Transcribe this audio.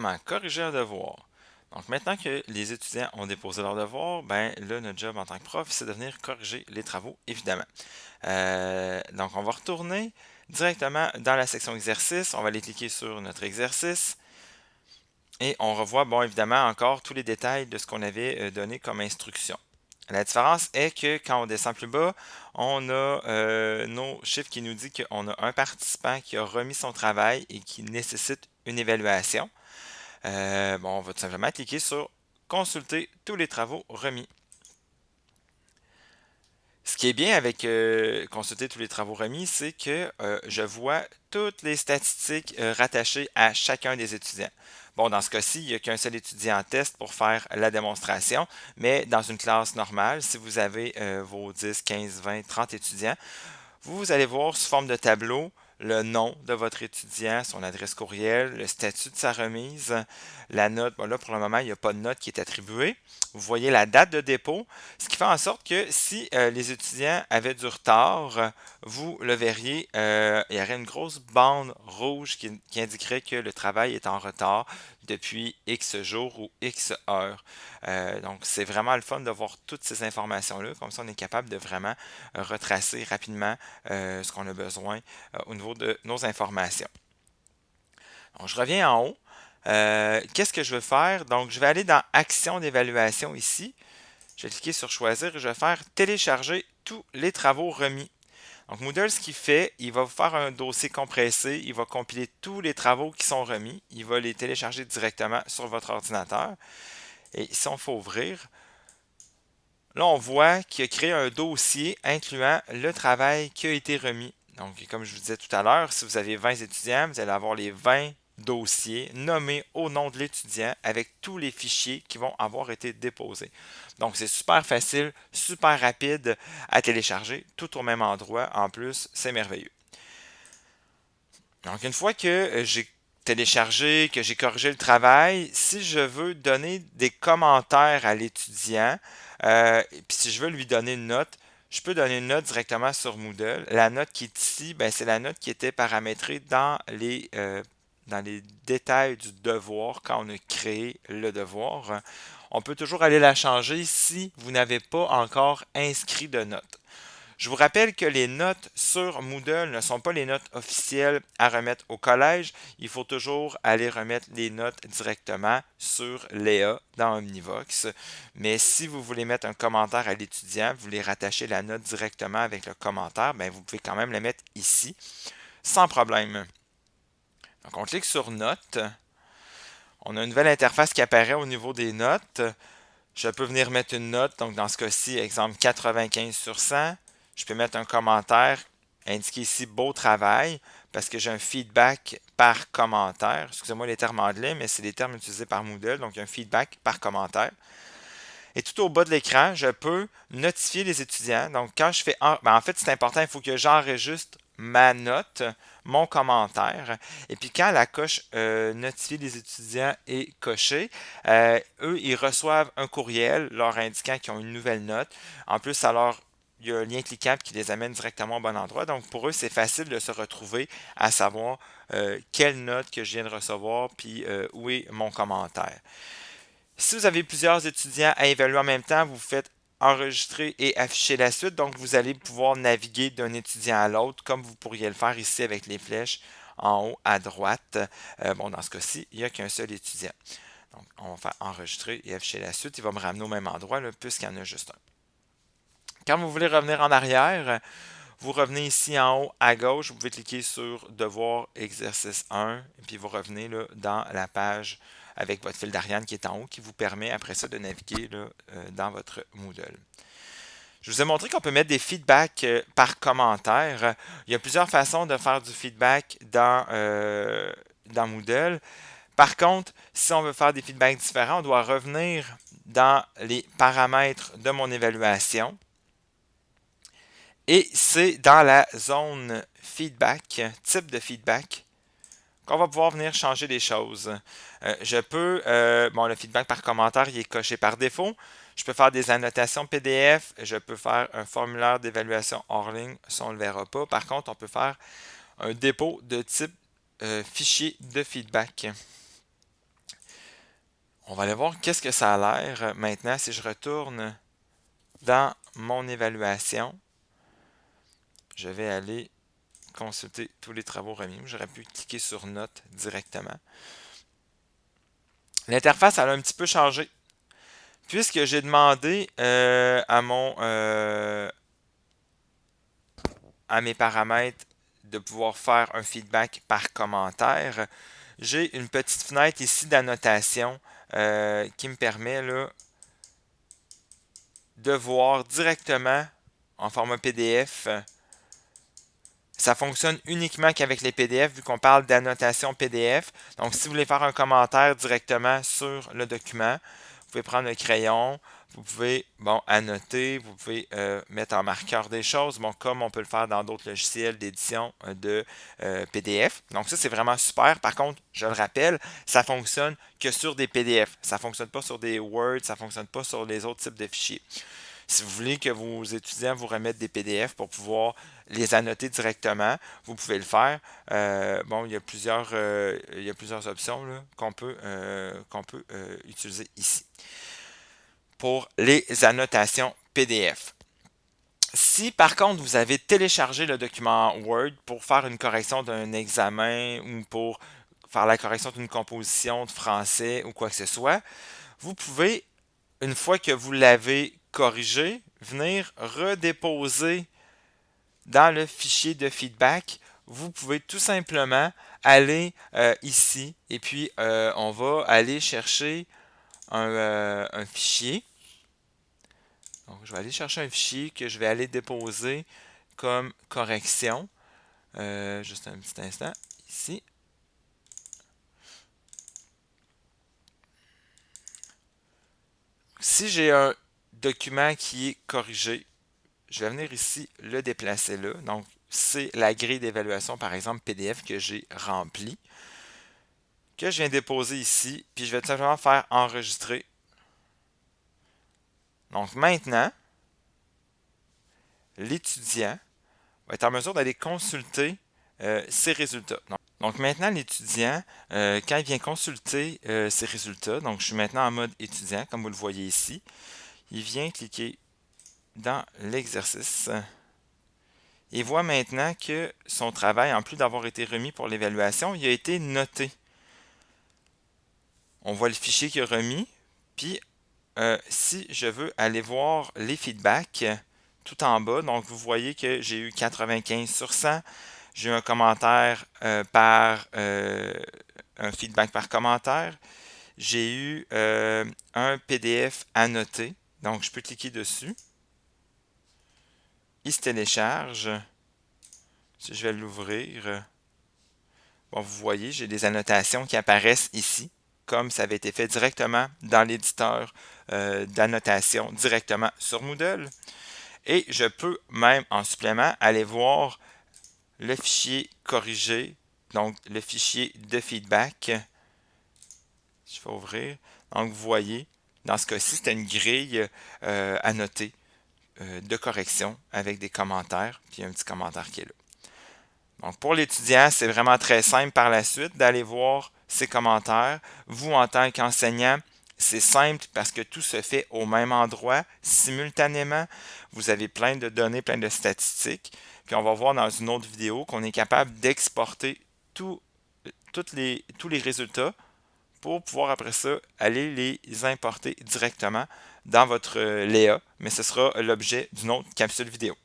comment corriger un devoir. Donc maintenant que les étudiants ont déposé leur devoir, ben là, notre job en tant que prof, c'est de venir corriger les travaux, évidemment. Donc on va retourner directement dans la section exercice, on va aller cliquer sur notre exercice et on revoit, bon, évidemment, encore tous les détails de ce qu'on avait donné comme instruction. La différence est que quand on descend plus bas, on a nos chiffres qui nous disent qu'on a un participant qui a remis son travail et qui nécessite une évaluation. Bon, on va tout simplement cliquer sur Consulter tous les travaux remis. Ce qui est bien avec consulter tous les travaux remis, c'est que je vois toutes les statistiques rattachées à chacun des étudiants. Bon, dans ce cas-ci, il n'y a qu'un seul étudiant en test pour faire la démonstration, mais dans une classe normale, si vous avez vos 10, 15, 20, 30 étudiants, vous allez voir sous forme de tableau le nom de votre étudiant, son adresse courriel, le statut de sa remise, la note. Bon, là, pour le moment, il n'y a pas de note qui est attribuée. Vous voyez la date de dépôt, ce qui fait en sorte que si les étudiants avaient du retard, vous le verriez, il y aurait une grosse bande rouge qui indiquerait que le travail est en retard depuis X jours ou X heures. Donc, c'est vraiment le fun de voir toutes ces informations-là. Comme ça, on est capable de vraiment retracer rapidement ce qu'on a besoin au niveau de nos informations. Donc, je reviens en haut. Qu'est-ce que je veux faire? Donc, je vais aller dans Action d'évaluation ici. Je vais cliquer sur Choisir et je vais faire Télécharger tous les travaux remis. Donc, Moodle, ce qu'il fait, il va vous faire un dossier compressé, il va compiler tous les travaux qui sont remis, il va les télécharger directement sur votre ordinateur. Et si on fait ouvrir, là, on voit qu'il a créé un dossier incluant le travail qui a été remis. Donc, comme je vous disais tout à l'heure, si vous avez 20 étudiants, vous allez avoir les 20 dossiers nommés au nom de l'étudiant avec tous les fichiers qui vont avoir été déposés. Donc, c'est super facile, super rapide à télécharger, tout au même endroit. En plus, c'est merveilleux. Donc, une fois que j'ai téléchargé, que j'ai corrigé le travail, si je veux donner des commentaires à l'étudiant, puis si je veux lui donner une note, je peux donner une note directement sur Moodle. La note qui est ici, ben, c'est la note qui était paramétrée dans les détails du devoir quand on a créé le devoir. On peut toujours aller la changer si vous n'avez pas encore inscrit de note. Je vous rappelle que les notes sur Moodle ne sont pas les notes officielles à remettre au collège. Il faut toujours aller remettre les notes directement sur Léa dans Omnivox. Mais si vous voulez mettre un commentaire à l'étudiant, vous voulez rattacher la note directement avec le commentaire, ben vous pouvez quand même la mettre ici sans problème. Donc on clique sur Notes. On a une nouvelle interface qui apparaît au niveau des notes. Je peux venir mettre une note, donc dans ce cas-ci, exemple 95 sur 100. Je peux mettre un commentaire, indiquer ici beau travail, parce que j'ai un feedback par commentaire. Excusez-moi les termes anglais, mais c'est les termes utilisés par Moodle, donc un feedback par commentaire. Et tout au bas de l'écran, je peux notifier les étudiants. Donc, quand je fais en fait, c'est important, il faut que j'enregistre ma note, mon commentaire. Et puis, quand la coche notifier les étudiants est cochée, eux, ils reçoivent un courriel leur indiquant qu'ils ont une nouvelle note. En plus, alors, il y a un lien cliquable qui les amène directement au bon endroit. Donc, pour eux, c'est facile de se retrouver à savoir quelle note que je viens de recevoir, puis où est mon commentaire. Si vous avez plusieurs étudiants à évaluer en même temps, vous faites enregistrer et afficher la suite. Donc, vous allez pouvoir naviguer d'un étudiant à l'autre, comme vous pourriez le faire ici avec les flèches en haut à droite. Bon, dans ce cas-ci, il n'y a qu'un seul étudiant. Donc, on va faire enregistrer et afficher la suite. Il va me ramener au même endroit, là, puisqu'il y en a juste un. Quand vous voulez revenir en arrière, vous revenez ici en haut à gauche. Vous pouvez cliquer sur Devoir exercice 1 et puis vous revenez là, dans la page avec votre fil d'Ariane qui est en haut qui vous permet après ça de naviguer là, dans votre Moodle. Je vous ai montré qu'on peut mettre des feedbacks par commentaire. Il y a plusieurs façons de faire du feedback dans Moodle. Par contre, si on veut faire des feedbacks différents, on doit revenir dans les paramètres de mon évaluation. Et c'est dans la zone feedback, type de feedback, qu'on va pouvoir venir changer des choses. Je peux, bon, le feedback par commentaire, il est coché par défaut. Je peux faire des annotations PDF. Je peux faire un formulaire d'évaluation hors ligne. Ça, on ne le verra pas. Par contre, on peut faire un dépôt de type fichier de feedback. On va aller voir qu'est-ce que ça a l'air maintenant si je retourne dans mon évaluation. Je vais aller consulter tous les travaux remis. J'aurais pu cliquer sur Notes directement. L'interface, elle a un petit peu changé. Puisque j'ai demandé à mes paramètres de pouvoir faire un feedback par commentaire, j'ai une petite fenêtre ici d'annotation qui me permet là, de voir directement en format PDF. Ça fonctionne uniquement qu'avec les PDF vu qu'on parle d'annotation PDF. Donc, si vous voulez faire un commentaire directement sur le document, vous pouvez prendre un crayon, vous pouvez annoter, vous pouvez mettre en marqueur des choses, comme on peut le faire dans d'autres logiciels d'édition de PDF. Donc, ça, c'est vraiment super. Par contre, je le rappelle, ça fonctionne que sur des PDF. Ça ne fonctionne pas sur des Word, ça ne fonctionne pas sur les autres types de fichiers. Si vous voulez que vos étudiants vous remettent des PDF pour pouvoir les annoter directement, vous pouvez le faire. Il y a plusieurs options qu'on peut utiliser ici pour les annotations PDF. Si par contre vous avez téléchargé le document Word pour faire une correction d'un examen ou pour faire la correction d'une composition de français ou quoi que ce soit, vous pouvez, une fois que vous l'avez corrigé, venir redéposer dans le fichier de feedback. Vous pouvez tout simplement aller ici et puis on va aller chercher un fichier. Donc, je vais aller chercher un fichier que je vais aller déposer comme correction. Juste un petit instant ici. Si j'ai un document qui est corrigé, je vais venir ici le déplacer là. Donc, c'est la grille d'évaluation, par exemple PDF que j'ai remplie, que je viens déposer ici, puis je vais tout simplement faire enregistrer. Donc maintenant, l'étudiant va être en mesure d'aller consulter ses résultats. Donc maintenant, l'étudiant, quand il vient consulter ses résultats, donc je suis maintenant en mode étudiant, comme vous le voyez ici, il vient cliquer dans l'exercice et voit maintenant que son travail, en plus d'avoir été remis pour l'évaluation, il a été noté. On voit le fichier qui est remis, puis si je veux aller voir les feedbacks tout en bas, donc vous voyez que j'ai eu 95 sur 100, j'ai eu un commentaire un feedback par commentaire, j'ai eu un PDF annoté, donc je peux cliquer dessus, il se télécharge, si je vais l'ouvrir, vous voyez, j'ai des annotations qui apparaissent ici, comme ça avait été fait directement dans l'éditeur d'annotation directement sur Moodle. Et je peux même en supplément aller voir le fichier corrigé, donc le fichier de feedback. Je vais ouvrir. Donc vous voyez, dans ce cas-ci, c'était une grille annotée de correction avec des commentaires, puis un petit commentaire qui est là. Donc pour l'étudiant, c'est vraiment très simple par la suite d'aller voir ses commentaires. Vous, en tant qu'enseignant, c'est simple parce que tout se fait au même endroit, simultanément. Vous avez plein de données, plein de statistiques. Puis on va voir dans une autre vidéo qu'on est capable d'exporter tous les résultats pour pouvoir après ça aller les importer directement dans votre Léa. Mais ce sera l'objet d'une autre capsule vidéo.